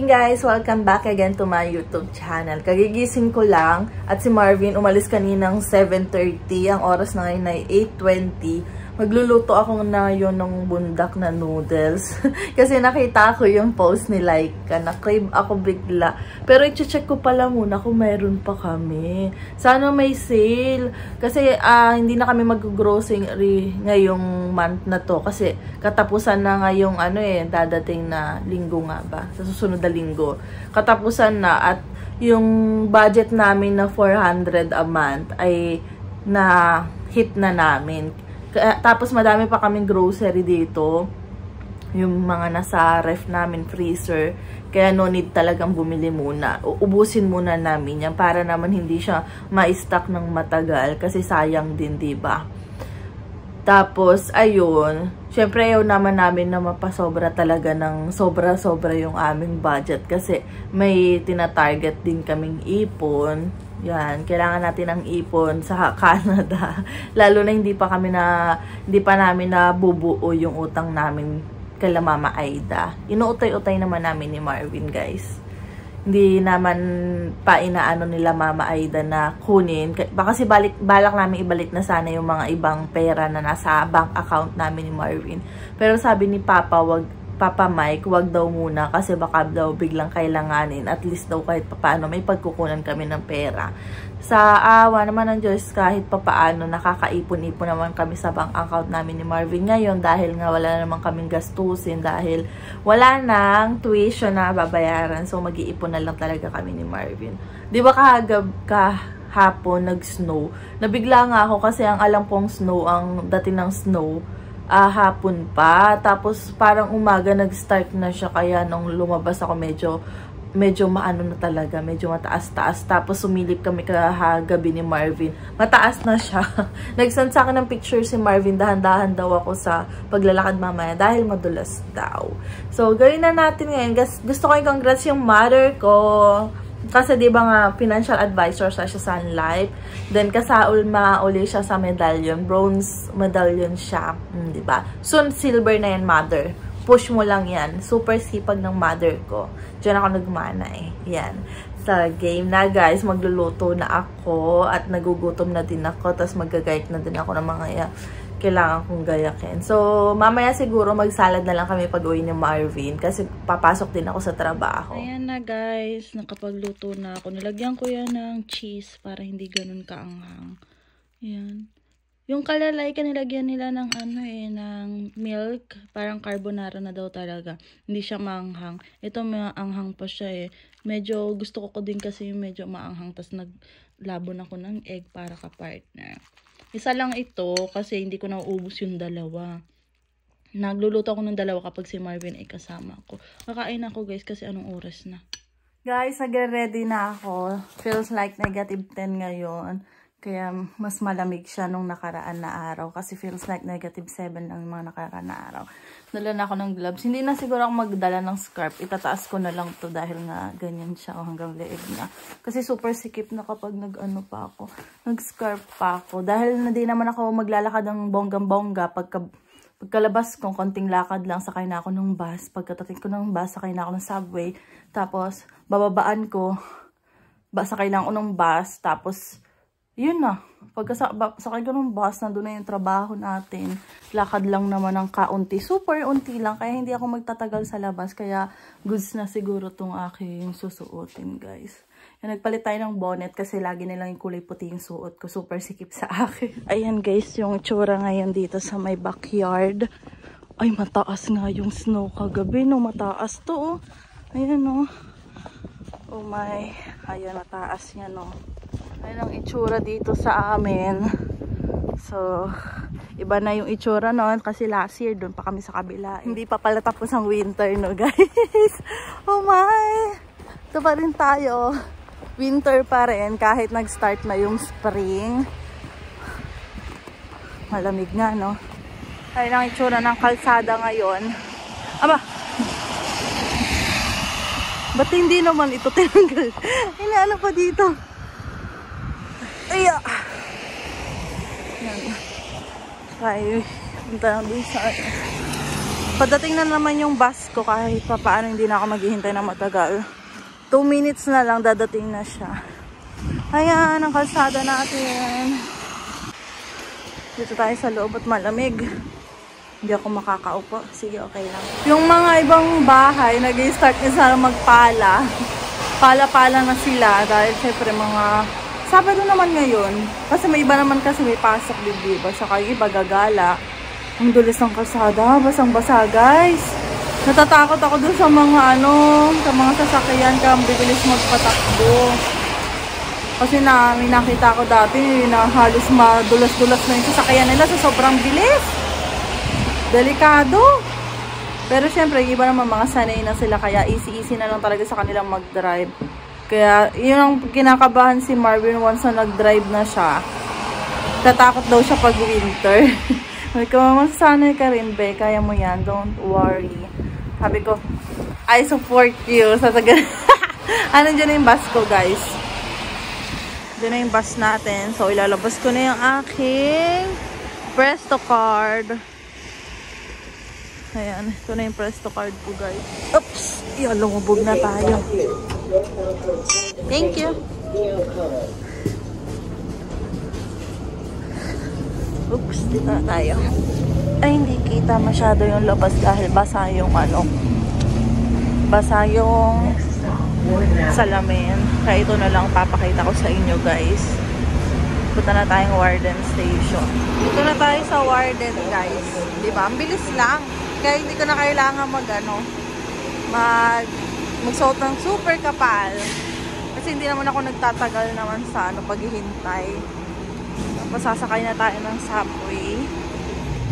guys! Welcome back again to my YouTube channel. Kagigising ko lang at si Marvin umalis kaninang 7:30. Ang oras na ngayon ay 8:20. Magluluto ako na yon ng bundak na noodles. Kasi nakita ko yung post ni Laika. Na-crave ako bigla. Pero i-check ko pala muna kung mayroon pa kami. Sana may sale. Kasi hindi na kami mag-grocery ngayong month na to. Kasi katapusan na ngayong dadating na linggo nga ba? Sa susunod na linggo. Katapusan na at yung budget namin na 400 a month ay na hit na namin. Tapos madami pa kaming grocery dito. Yung mga nasa ref namin, freezer. Kaya no need talagang bumili muna. Ubusin muna namin yan para naman hindi siya ma-stock ng matagal. Kasi sayang din, diba? Tapos, ayun. Syempre, ayaw naman namin na mapasobra talaga ng sobra-sobra yung aming budget. Kasi may tina-target din kaming ipon. Yan, kailangan natin ng ipon sa Canada. Lalo na hindi pa namin nabubuo yung utang namin kay Mama Aida. Inuutay-utay naman namin ni Marvin, guys. Hindi naman pa inaano nila Mama Aida na kunin. Kasi balak namin ibalik na sana yung mga ibang pera na nasa bank account namin ni Marvin. Pero sabi ni Papa Mike, wag daw muna kasi baka daw biglang kailanganin. At least daw kahit papaano may pagkukunan kami ng pera. Sa awa naman ng Diyos, kahit papaano nakakaipon-ipon naman kami sa bank account namin ni Marvin ngayon dahil nga wala naman kaming gastusin dahil wala nang tuition na babayaran. So mag-iipon na lang talaga kami ni Marvin. Di ba kahapon nag-snow? Nabigla nga ako kasi ang alam kong snow, ang dating ng snow, hapon pa. Tapos parang umaga nag-start na siya kaya nung lumabas ako medyo maano na talaga, medyo mataas-taas. Tapos sumilip kami kagabi ni Marvin. Mataas na siya. Nag-send sa akin ng picture si Marvin, dahan-dahan daw ako sa paglalakad mamaya dahil madulas daw. So, gawin na natin ngayon. Gusto ko i-congrats yung mother ko. Kasi di ba nga, financial advisor siya sa Sun Life. Then, kasaulma uli siya sa medallion. Bronze medallion siya. Di ba? Soon, silver na yan, mother. Push mo lang yan. Super sipag ng mother ko. Diyan ako nagmana eh. Yan. Sa game na, guys, magluluto na ako. At nagugutom na din ako. Tapos magagayat na din ako ng mga kailangan kong gayakin. So, mamaya siguro magsalad na lang kami pag-uwi ni Marvin kasi papasok din ako sa trabaho. Ayan na, guys. Nakapagluto na ako. Nilagyan ko yan ng cheese para hindi ganun kaanghang. Ayan. Yung kalalay, nilagyan nila ng ng milk. Parang carbonara na daw talaga. Hindi siya maanghang. Ito maanghang pa siya eh. Medyo gusto ko din kasi yung medyo maanghang. Tapos naglabon ako ng egg para ka-partner. Isa lang ito kasi hindi ko nauubos yung dalawa. Nagluluto ako ng dalawa kapag si Marvin ay kasama ko. Kakain ako, guys, kasi anong oras na? Guys, nagre-ready na ako. Feels like -10 ngayon. Kaya mas malamig siya nung nakaraan na araw. Kasi feels like -7 ang mga nakaraan na araw. Dala na ako ng gloves. Hindi na siguro ako magdala ng scarf. Itataas ko na lang to dahil nga ganyan siya hanggang leeg na. Kasi super sikip na kapag nag-scarf pa ako. Dahil hindi naman ako maglalakad ng bonggang-bongga. Pagkalabas ko, konting lakad lang, sakay na ako ng bus. Pagkatating ko ng bus, sakay na ako ng subway. Tapos, bababaan ko, sakay lang ako ng bus. Tapos, yun na. Pagkasakay ko ng bus, nandun na yung trabaho natin. Lakad lang naman ng kaunti. Super unti lang. Kaya hindi ako magtatagal sa labas. Kaya goods na siguro tong aking susuotin, guys. Yan, nagpalit tayo ng bonnet kasi lagi nilang yung kulay puti yung suot ko. Super sikip sa akin. Ayan, guys, yung tsura ngayon dito sa my backyard. Ay, mataas nga yung snow kagabi, no? Mataas to, oh. Ayan, no? Oh my. Ayan, mataas yan, no? Ayan ang itsura dito sa amin. So, iba na yung itsura noon kasi last year doon pa kami sa kabila. Hindi pa pala tapos ang winter, no, guys? Oh my! Ito pa rin tayo. Winter pa rin kahit nag-start na yung spring. Malamig nga, no? Ayan ang itsura ng kalsada ngayon. Aba! Ba't hindi naman ito tinanggal? Inaano pa dito? Ayan. Yan. Tayo. Punta lang dun sa Padating na naman yung bus ko kahit pa paano hindi na ako maghihintay ng matagal. 2 minutes na lang dadating na siya. Ayan, ang kalsada natin. Dito tayo sa loob at malamig. Hindi ako makakaupo. Sige, okay lang. Yung mga ibang bahay, nag-i-start na sana magpala. Pala-pala na sila dahil syempre mga Sabado naman ngayon. Kasi may iba naman kasi may pasok din, diba? Saka yung iba gagala. Ang dulis ng kalsada. Basang-basa, guys. Natatakot ako dun sa mga sa mga sasakyan ka ang bibilis magpatakbo. Kasi may nakita ko dati na halos madulas-dulas na yung sasakyan nila sa sobrang bilis. Delikado. Pero syempre, iba naman mga sanay na sila. Kaya easy-easy na lang talaga sa kanilang mag-drive. Kaya yun ang kinakabahan si Marvin once na nag-drive na siya. Tatakot daw siya pag winter. Sabi ko, masanay ka rin, be. Kaya mo yan. Don't worry. Sabi ko, I support you. Ano dyan yung bus ko, guys? Dyan na yung bus natin. So, ilalabas ko na yung aking Presto card. Ayan. Ito na yung Presto card ko, guys. Oops! Yan, lumubog na tayo. Thank you. Oops! Dito na tayo. Ay, hindi kita masyado yung labas dahil basa yung basa yung salamin. Kaya ito na lang papakita ko sa inyo, guys. Punta na tayong Warden Station. Dito na tayo sa Warden, guys. Diba? Ang bilis lang. Kaya hindi ko na kailangan magsuot ng super kapal. Kasi hindi naman ako nagtatagal naman sa paghihintay. Tapos sasakay na tayo ng subway.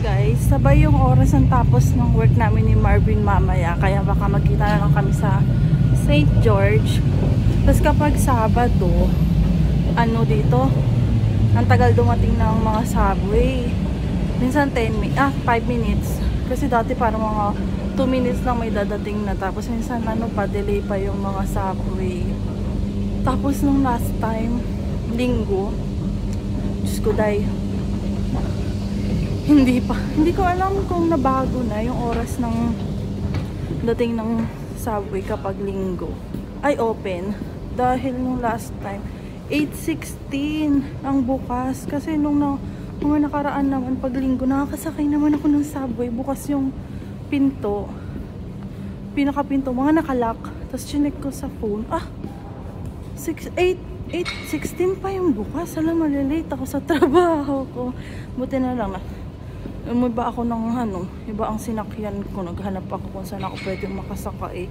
Guys, sabay yung oras ng tapos ng work namin ni Marvin mamaya. Kaya baka magkita na lang kami sa St. George. Tapos kapag Sabado, dito, ang tagal dumating ng mga subway. Minsan 5 minutes. Kasi dati parang mga 2 minutes lang may dadating na. Tapos minsan pa-delay pa yung mga subway. Tapos nung last time, Linggo, Diyos ko, hindi ko alam kung nabago na yung oras ng dating ng subway kapag Linggo. Ay, open. Dahil nung last time, 8:16 ang bukas. Kasi nung mga nakaraan naman pag Linggo, nakakasakay naman ako ng subway. Bukas yung pinto. Pinakapinto, mga nakalock. Tapos chinek ko sa phone. 8:16 pa yung bukas. Alam, malilate ako sa trabaho ko. Buti na lang iba ako iba ang sinakyan ko. Naghanap ako kung saan ako pwede makasakay.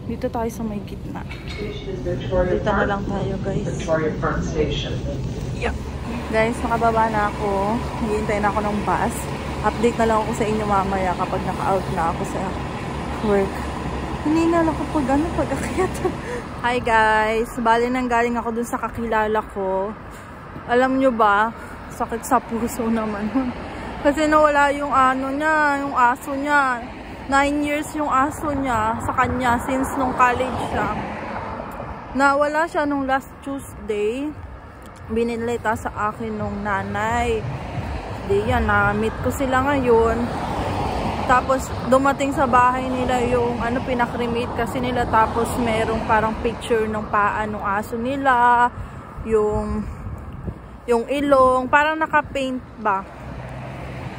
Dito tayo sa may gitna. Dito na lang tayo, guys. Yeah. Guys, nakababa na ako. Hihintay na ako ng bus. Update na lang ako sa inyo mamaya kapag naka-out na ako sa work. Hindi na ako pag-akyat. Hi guys! Bali nang galing ako dun sa kakilala ko. Alam nyo ba, sakit sa puso naman. Kasi nawala yung yung aso niya. 9 years yung aso niya sa kanya since nung college siya. Nawala siya nung last Tuesday. Binilita sa akin nung nanay. Di yan, na-meet ko sila ngayon. Tapos dumating sa bahay nila yung pinakremate kasi nila. Tapos merong parang picture ng paa ng aso nila. Yung ilong, parang naka-paint ba.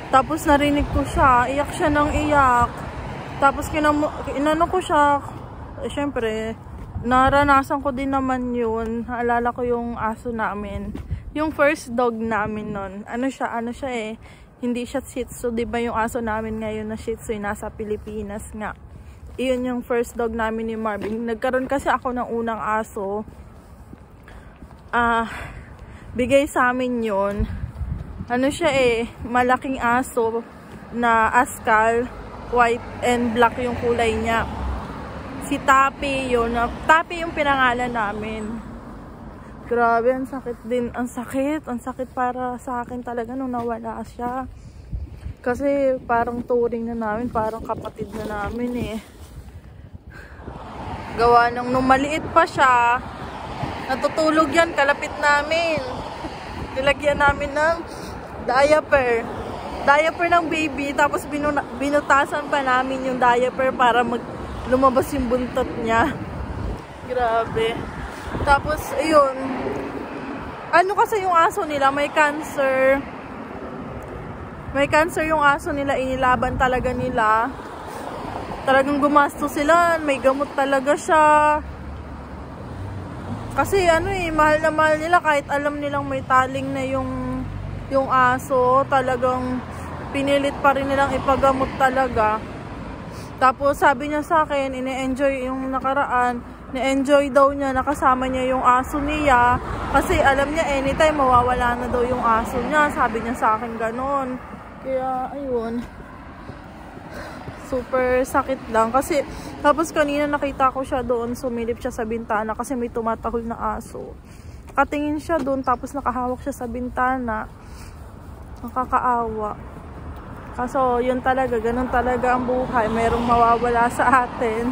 Tapos narinig ko siya, iyak siya ng iyak. Tapos inano ko siya, syempre, naranasan ko din naman yun. Naalala ko yung aso namin. Yung first dog namin nun. Ano siya hindi siya Shih Tzu. Diba yung aso namin ngayon na Shih Tzu, nasa Pilipinas nga. Iyon yung first dog namin ni Marvin. Nagkaroon kasi ako ng unang aso. Bigay sa amin yun. Malaking aso na askal. White and black yung kulay niya. Si Tapi yun. Tapi yung pinangalan namin. Grabe, ang sakit din. Ang sakit para sa akin talaga nung nawala siya. Kasi parang touring na namin. Parang kapatid na namin Gawa nung maliit pa siya. Natutulog yan, kalapit namin. Nilagyan namin ng diaper. diaper ng baby, tapos binutasan pa namin yung diaper para lumabas yung buntot niya. Grabe. Tapos, ayun. Ano kasi yung aso nila, may cancer. May cancer yung aso nila, inilaban talaga nila. Talagang gumastos sila, may gamot talaga siya. Kasi ano mahal na mahal nila kahit alam nilang may taling na yung aso, talagang pinilit pa rin nilang ipagamot talaga. Tapos sabi niya sa akin, ine-enjoy yung nakaraan, na-enjoy daw niya, nakasama niya yung aso niya. Kasi alam niya anytime mawawala na daw yung aso niya. Sabi niya sa akin ganon. Kaya ayun, super sakit lang. Kasi tapos kanina nakita ko siya doon, sumilip siya sa bintana kasi may tumatahol na aso. Nakatingin siya doon, tapos nakahawak siya sa bintana. Nakakaawa. Kaso yun talaga, ganun talaga ang buhay. Merong mawawala sa atin.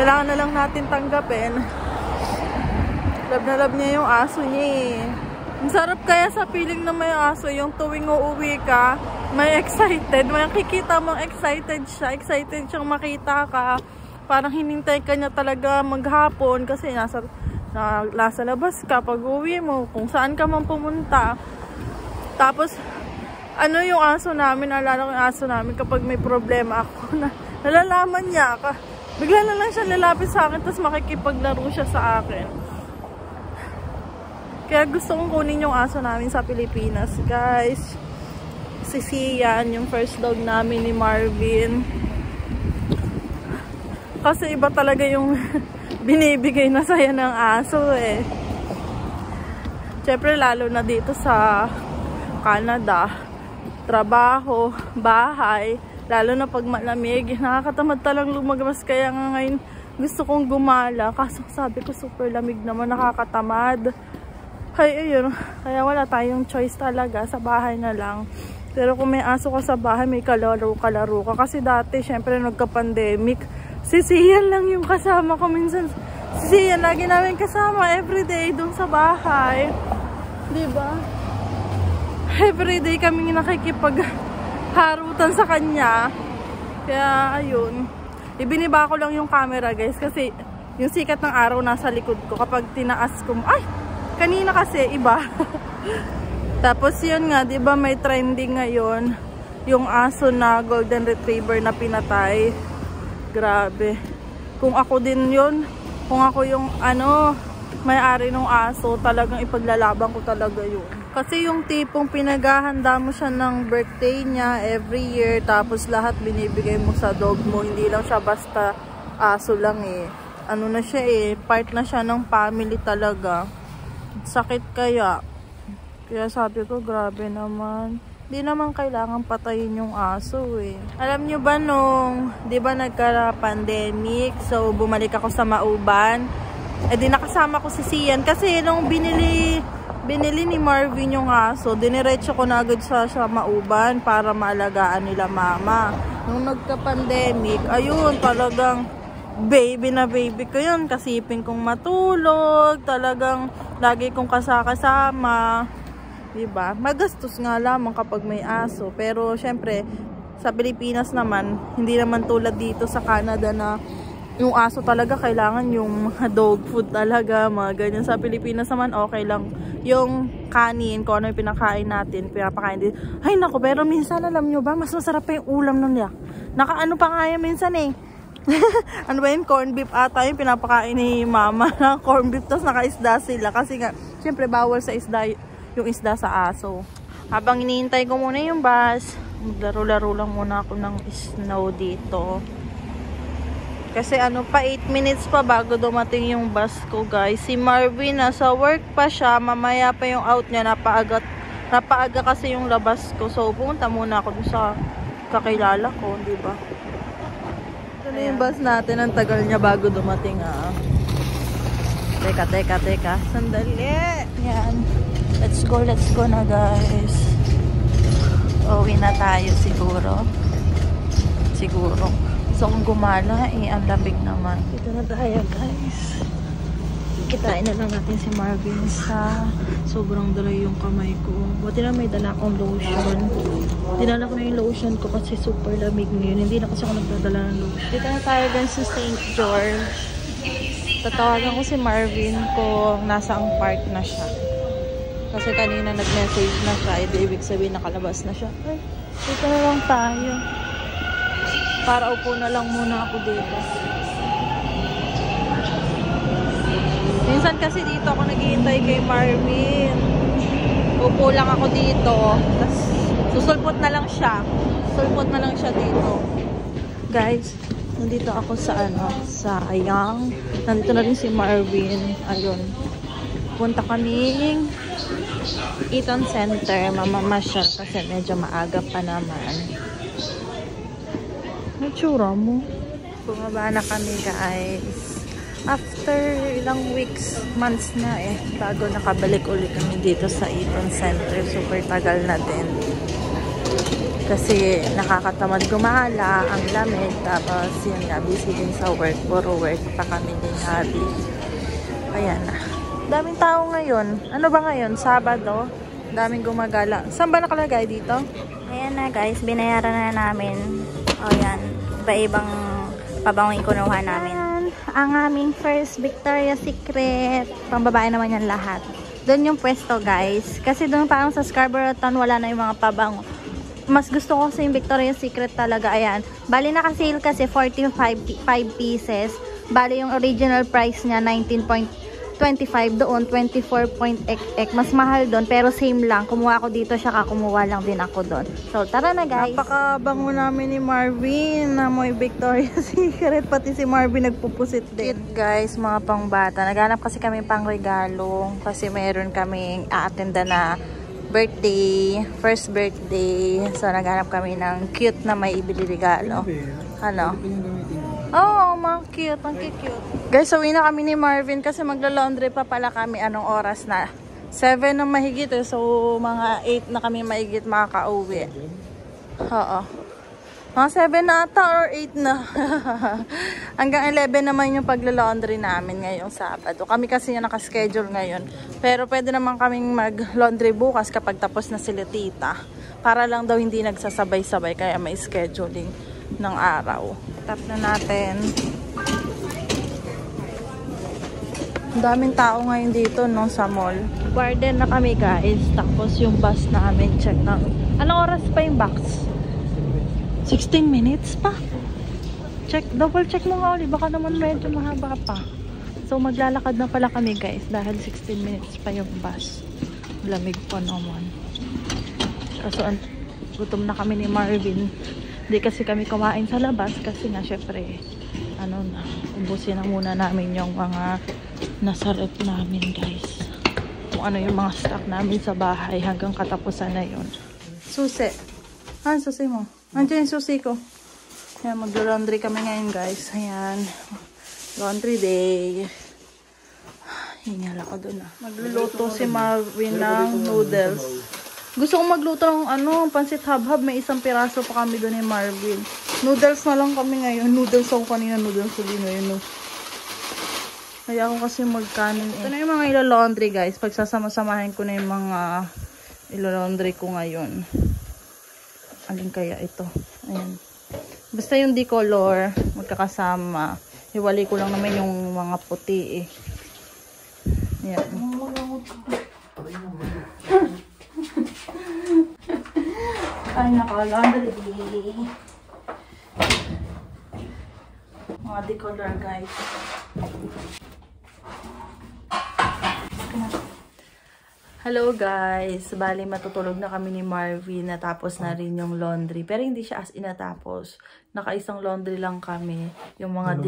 Kailangan na lang natin tanggapin. Love na love niya yung aso niya eh. Ang sarap kaya sa feeling na may aso, yung tuwing uuwi ka, may excited. May nakikita mong excited siya. Excited siyang makita ka. Parang hinintay ka niya talaga maghapon kasi nasa labas ka pag uwi mo, kung saan ka man pumunta. Tapos, ano yung aso namin, naalala ko yung aso namin kapag may problema ako, nalalaman niya ka. Bigla na lang siya lalapit sa akin, tapos makikipaglaro siya sa akin. Kaya gusto kong kunin yung aso namin sa Pilipinas, guys. Si Sian, yung first dog namin ni Marvin. Kasi iba talaga yung binibigay na saya ng aso eh. Siyempre lalo na dito sa Canada, trabaho, bahay, lalo na pag malamig, nakakatamad talang lumabas. Kaya nga ngayon gusto kong gumala, kaso sabi ko super lamig naman, nakakatamad. Ay, ayun, kaya wala tayong choice talaga, sa bahay na lang. Pero kung may aso ka sa bahay, may kalaro ka. Kasi dati, syempre nagka-pandemic, si Sian lang yung kasama ko minsan. Si Sian, lagi namin kasama everyday dun sa bahay. Diba? Everyday kami nakikipagharutan sa kanya. Kaya, ayun. Ibiniba ko lang yung camera, guys. Kasi yung sikat ng araw nasa likod ko. Kapag tinaas ko, ay! Kanina kasi, iba. Tapos yun nga, diba may trending ngayon. Yung aso na golden retriever na pinatay. Grabe. Kung ako din yun, kung ako yung may-ari ng aso, talagang ipaglalaban ko talaga yun. Kasi yung tipong pinaghahanda mo siya ng birthday niya every year, tapos lahat binibigay mo sa dog mo, hindi lang siya basta aso lang eh. Ano na siya eh, part na siya ng family talaga. Sakit kaya. Kaya sabi ko, grabe naman. Di naman kailangan patayin yung aso eh. Alam nyo ba nung, di ba nagka-pandemic, so bumalik ako sa Mauban, eh di nakasama ko si Sian. Kasi nung binili ni Marvin yung aso, diniretso ko na agad sa Mauban para maalagaan nila mama. Nung nagka-pandemic, ayun, talagang baby na baby ko yun. Kasipin kong matulog, talagang lagi kong kasama. Diba? Magastos nga lamang kapag may aso. Pero syempre, sa Pilipinas naman, hindi naman tulad dito sa Canada na yung aso talaga kailangan yung dog food talaga, mga ganyan. Sa Pilipinas naman, okay lang. Yung kanin, kung ano yung pinakain natin, pinapakain din. Ay nako, pero minsan alam nyo ba, mas masarap pa yung ulam nun niya. Nakaano pa nga yan minsan eh. Ano ba yun? Corn beef ata yung pinapakain ni mama. Corn beef, tapos naka-isda sila. Kasi nga, syempre bawal sa isda yung isda sa aso. Habang iniintay ko muna yung bus, maglaro-laro lang muna ako ng snow dito. Kasi pa 8 minutes pa bago dumating yung bus ko, guys. Si Marvin nasa work pa siya, mamaya pa yung out niya, napaaga kasi yung labas ko. So pumunta muna ako dun sa kakilala ko, di ba? Ito na yung bus natin, ang tagal niya bago dumating ah. Teka. Sandali. Yan. Let's go na, guys. Uwi na tayo siguro. So kung gumala, ang lamig naman. Dito na tayo, guys. Kikitain na lang natin si Marvin sa sobrang dry yung kamay ko. Buti na may dala akong lotion. Dinala ko na yung lotion ko kasi super lamig ngayon. Hindi na kasi ako nagdadala ng lotion. Dito na tayo din sa St. George. Tatawagan ko si Marvin kung nasa ang park na siya. Kasi kanina nag-message na siya. Ibig sabihin nakalabas na siya. Ay, dito na lang tayo. Para upo na lang muna ako dito. Minsan kasi dito ako naghihintay kay Marvin. Upo lang ako dito. Tapos susulpot na lang siya. Susulpot na lang siya dito. Guys, nandito ako sa sa Ayang. Nandito na rin si Marvin. Ayun. Punta kaming Eaton Center. Mamamasyal kasi medyo maaga pa naman. May tsura mo. Bumaba na kami guys. After ilang weeks, months na bago nakabalik ulit kami dito sa Eaton Center. Super tagal na din. Kasi nakakatamad gumala, ang lamig. Tapos yun nga, busy din sa work. Puro work pa kami ni Habi. Ayan na. Daming tao ngayon. Ano ba ngayon? Sabado? Daming gumagala. Saan ba nakalagay dito? Ayan na guys, binayaran na namin. O yan, iba-ibang pabangong ikunuha namin. Ayan, ang aming first Victoria's Secret. Pambabae naman yan lahat. Doon yung pwesto guys. Kasi doon parang sa Scarborough Town wala na yung mga pabango. Mas gusto ko sa yung Victoria's Secret talaga. Ayan. Bali naka-sale kasi 45 pieces. Bali yung original price niya 19.25 doon, 24.xx. Mas mahal doon, pero same lang. Kumuha ako dito, siya kumuha lang din ako doon. So, tara na guys. Napakabango namin ni Marvin. Namoy Victoria's Secret. Pati si Marvin nagpupusit din. Cute guys, mga pangbata. Naghanap kasi kami pang regalo. Kasi meron kaming a-attenda na birthday. First birthday. So, naghanap kami ng cute na may ibili regalo. Ano? Oo, mga cute. Ang cute. Guys, uwi na kami ni Marvin kasi magla-laundry pa pala kami. Anong oras na? 7 na mahigit So, mga 8 na kami mahigit makaka-uwi. Oo. Mga 7 na ata or 8 na. Hanggang 11 naman yung pagla-laundry namin ngayong Sabado. Kami kasi yung nakaschedule ngayon. Pero pwede naman kaming mag-laundry bukas kapag tapos na sila tita. Para lang daw hindi nagsasabay-sabay kaya may scheduling ng araw. Tap na natin. Ang daming tao ngayon dito no, sa mall. Garden na kami guys. Tapos yung bus namin check na. Anong oras pa yung box? 16 minutes pa. Check, double check mo nga ulit. Baka naman medyo mahaba pa. So maglalakad na pala kami guys. Dahil 16 minutes pa yung bus. Lamig pa naman. Kaso gutom na kami ni Marvin. Hindi kasi kami kumain sa labas. Kasi nga syempre ubusin na muna namin yung mga nasa rep namin guys. Kung ano yung mga stock namin sa bahay hanggang katapusan na yun. Susi. Susi mo? Andiyan yung susi ko. Ayan, mag-laundry kami ngayon guys. Ayan. Laundry day. Hingal ako dun Magluluto si Marvin ng noodles. Gusto kong magluto ng pansit habhab. May isang piraso pa kami dun ni Marvin. Noodles na lang kami ngayon. Noodles ako kanina. Noodles ulit ngayon. Kaya ako kasi magkanin Ito na yung mga ilo-laundry guys. Pagsasama-samahin ko na yung mga ilo-laundry ko ngayon. Alin kaya ito? Ayan. Basta yung decolor, magkakasama. Hiwalay ko lang naman yung mga puti Ayan. Ay, naka-laundry. Mga decolor guys. Hello guys, bali matutulog na kami ni Marvin, natapos na rin yung laundry. Pero hindi siya as in natapos. Nakaisang laundry lang kami. Yung mga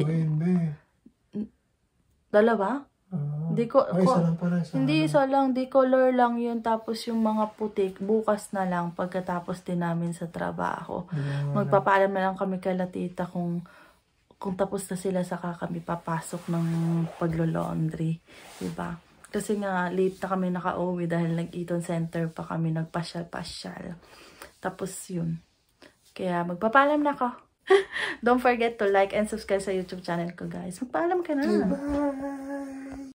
dalawa? Hindi isa lang, decolor lang yun. Tapos yung mga putik, bukas na lang pagkatapos din namin sa trabaho. Magpapaalam na lang kami kay Latita kung tapos na sila saka kami papasok ng paglo-laundry. Diba? Kasi nga, late na kami naka-uwi dahil nag-Eaton Center pa kami, nagpasyal-pasyal. Tapos yun. Kaya magpapaalam na ako. Don't forget to like and subscribe sa YouTube channel ko, guys. Magpaalam ka na. Bye!